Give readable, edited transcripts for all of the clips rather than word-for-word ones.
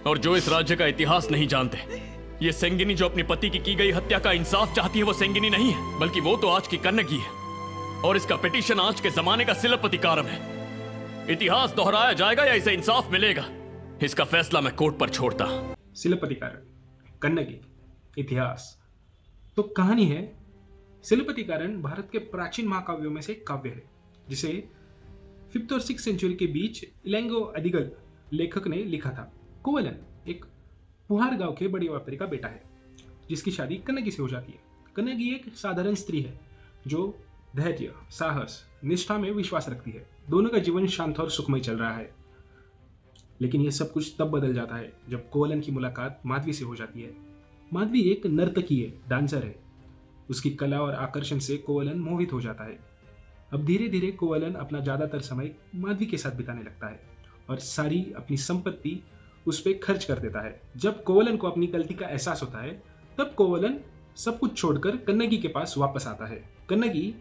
और जो इस राज्य का इतिहास नहीं जानते, ये सेंगिनी जो अपने पति की गई हत्या का इंसाफ चाहती है, वो सेंगिनी नहीं है, बल्कि वो तो आज की कन्नगी है। और इसका पिटीशन आज के जमाने का सिलपतिकारम है। इतिहास दोहराया जाएगा या इसे इंसाफ मिलेगा, इसका फैसला मैं कोर्ट पर छोड़ता। सिलपतिकारन, कन्नगी, इतिहास। तो कहानी है, सिलपतिकारन भारत के प्राचीन महाकाव्यों में से एक काव्य है जिसे 5th और 6th सेंचुरी के बीच इलैंगो अदिगल लेखक ने लिखा था। कोवलन एक पुहार गांव के बड़े व्यापारी का बेटा है जिसकी शादी कन्नगी से हो जाती है। कन्नगी एक साधारण स्त्री है जो धैर्य, साहस, निष्ठा में विश्वास रखती है। दोनों का जीवन शांत और सुखमय चल रहा है। लेकिन यह सब कुछ तब बदल जाता है जब कोवलन की मुलाकात माधवी से हो जाती है। माधवी एक नर्तकी है, डांसर है। उसकी कला और आकर्षण से कोवलन मोहित हो जाता है। अब धीरे धीरे कोवलन अपना ज्यादातर समय माधवी के साथ बिताने लगता है और सारी अपनी संपत्ति उस पर खर्च कर देता है। जब कोवलन को अपनी गलती का एहसास होता है तब कोवलन सब कुछ छोड़कर कन्नगी के पास वापस आता है। कन्नगी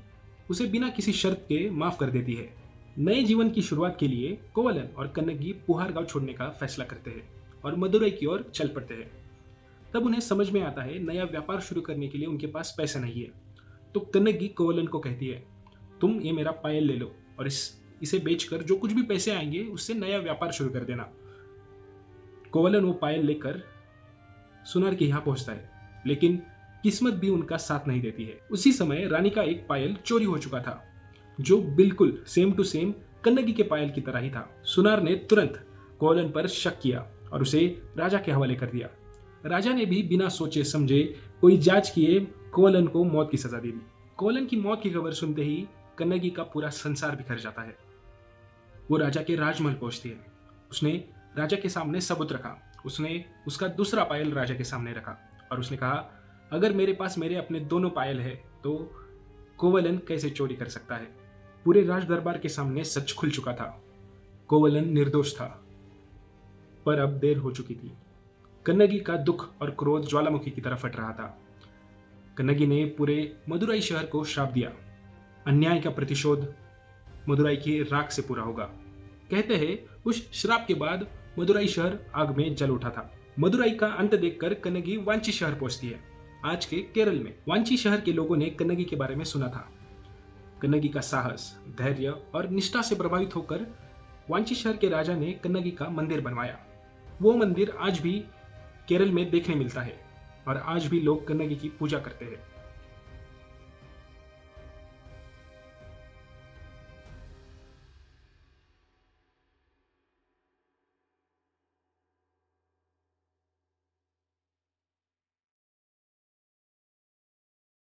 उसे बिना किसी शर्त के माफ कर देती है। नए जीवन की शुरुआत के लिए कोवलन और कन्नगी पुहार गांव छोड़ने का फैसला करते हैं और मदुरई की ओर चल पड़ते हैं। तब उन्हें समझ में आता है नया व्यापार शुरू करने के लिए उनके पास पैसा नहीं है। तो कन्नगी कोवलन को कहती है, तुम ये मेरा पायल ले लो और इसे बेचकर जो कुछ भी पैसे आएंगे उससे नया व्यापार शुरू कर देना। कोवलन वो पायल लेकर सुनार के यहाँ पहुंचता है, लेकिन किस्मत भी उनका साथ नहीं देती है। उसी समय रानी का एक पायल चोरी हो चुका था जो बिल्कुल सेम टू सेम कन्नगी के पायल की तरह ही था। सुनार ने तुरंत कोवलन पर शक किया और उसे राजा के हवाले कर दिया। राजा ने भी बिना सोचे समझे कोई जांच किए कोवलन को मौत की सजा दे दी। कोवलन की मौत की खबर सुनते ही कन्नगी का पूरा संसार बिखर जाता है। वो राजा के राजमहल पहुंचती है। उसने राजा के सामने सबूत रखा। उसने उसका दूसरा पायल राजा के सामने रखा और उसने कहा, अगर मेरे पास मेरे अपने दोनों पायल है तो कोवलन कैसे चोरी कर सकता है। पूरे राज दरबार के सामने सच खुल चुका था। कोवलन निर्दोष था, पर अब देर हो चुकी थी। कन्नगी का दुख और क्रोध ज्वालामुखी की तरह फट रहा था। कन्नगी ने पूरे मदुरई शहर को श्राप दिया। अन्याय का प्रतिशोध मदुरई की राख से पूरा होगा। कहते हैं उस श्राप के बाद मदुरई शहर आग में जल उठा था। मदुरई का अंत देखकर कन्नगी वांची शहर पहुंचती है, आज के केरल में। वांची शहर के लोगों ने कन्नगी के बारे में सुना था। कन्नगी का साहस, धैर्य और निष्ठा से प्रभावित होकर वांची शहर के राजा ने कन्नगी का मंदिर बनवाया। वो मंदिर आज भी केरल में देखने मिलता है और आज भी लोग कन्नगी की पूजा करते हैं।